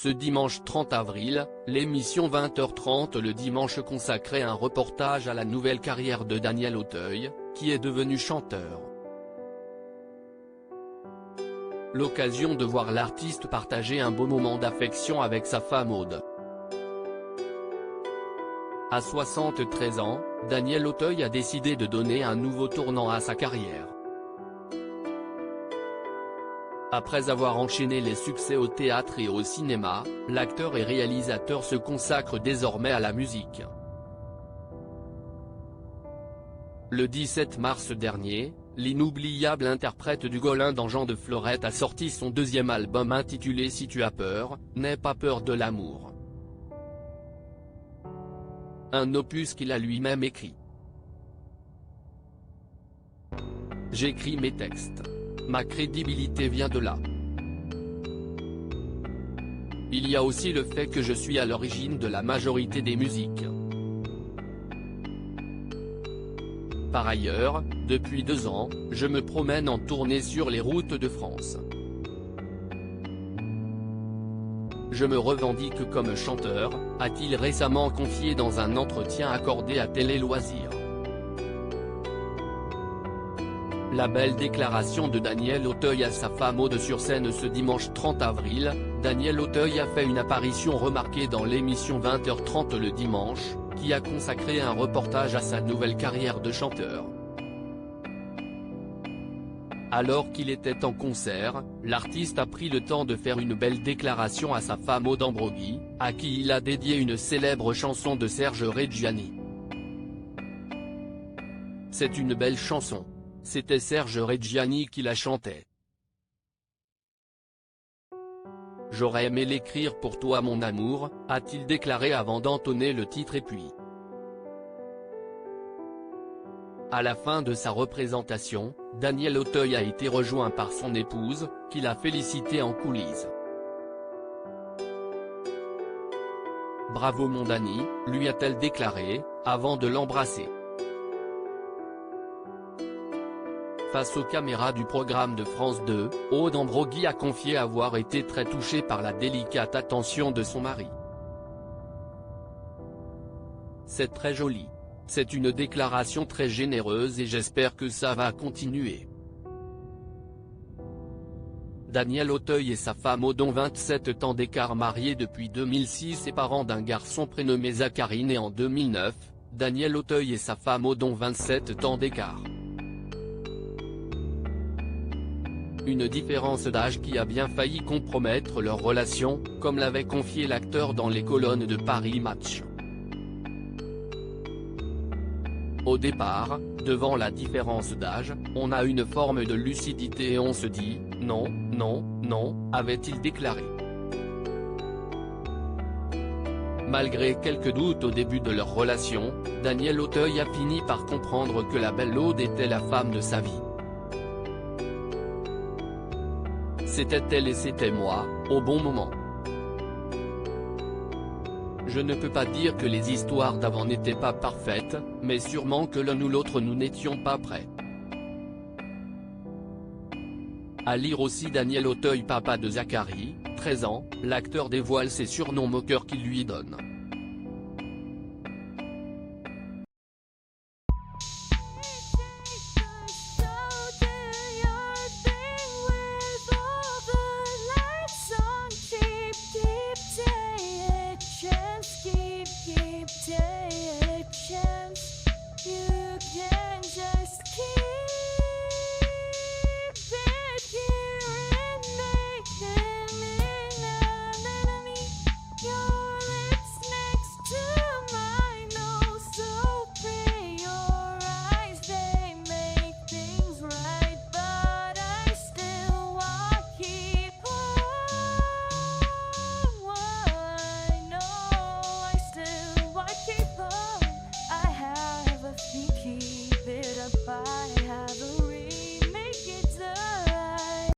Ce dimanche 30 avril, l'émission 20h30 le dimanche consacrait un reportage à la nouvelle carrière de Daniel Auteuil, qui est devenu chanteur. L'occasion de voir l'artiste partager un beau moment d'affection avec sa femme Aude. À 73 ans, Daniel Auteuil a décidé de donner un nouveau tournant à sa carrière. Après avoir enchaîné les succès au théâtre et au cinéma, l'acteur et réalisateur se consacre désormais à la musique. Le 17 mars dernier, l'inoubliable interprète du Golin dans Jean de Florette a sorti son deuxième album intitulé Si tu as peur, n'aie pas peur de l'amour. Un opus qu'il a lui-même écrit. J'écris mes textes. Ma crédibilité vient de là. Il y a aussi le fait que je suis à l'origine de la majorité des musiques. Par ailleurs, depuis 2 ans, je me promène en tournée sur les routes de France. Je me revendique comme chanteur, a-t-il récemment confié dans un entretien accordé à Télé Loisirs. La belle déclaration de Daniel Auteuil à sa femme Aude sur scène ce dimanche 30 avril, Daniel Auteuil a fait une apparition remarquée dans l'émission 20h30 le dimanche, qui a consacré un reportage à sa nouvelle carrière de chanteur. Alors qu'il était en concert, l'artiste a pris le temps de faire une belle déclaration à sa femme Aude Ambroghi, à qui il a dédié une célèbre chanson de Serge Reggiani. C'est une belle chanson. C'était Serge Reggiani qui la chantait. J'aurais aimé l'écrire pour toi mon amour, a-t-il déclaré avant d'entonner le titre et puis. À la fin de sa représentation, Daniel Auteuil a été rejoint par son épouse, qui l'a félicité en coulisses. Bravo mon Dani, lui a-t-elle déclaré, avant de l'embrasser. Face aux caméras du programme de France 2, Aude Ambroghi a confié avoir été très touchée par la délicate attention de son mari. C'est très joli. C'est une déclaration très généreuse et j'espère que ça va continuer. Daniel Auteuil et sa femme Aude ont 27 ans d'écart, mariés depuis 2006 et parents d'un garçon prénommé Zachary né en 2009, Daniel Auteuil et sa femme Aude ont 27 ans d'écart. Une différence d'âge qui a bien failli compromettre leur relation, comme l'avait confié l'acteur dans les colonnes de Paris Match. Au départ, devant la différence d'âge, on a une forme de lucidité et on se dit « non, non, non », avait-il déclaré. Malgré quelques doutes au début de leur relation, Daniel Auteuil a fini par comprendre que la belle Aude était la femme de sa vie. C'était elle et c'était moi, au bon moment. Je ne peux pas dire que les histoires d'avant n'étaient pas parfaites, mais sûrement que l'un ou l'autre nous n'étions pas prêts. À lire aussi Daniel Auteuil, papa de Zachary, 13 ans, l'acteur dévoile ses surnoms moqueurs qu'il lui donne.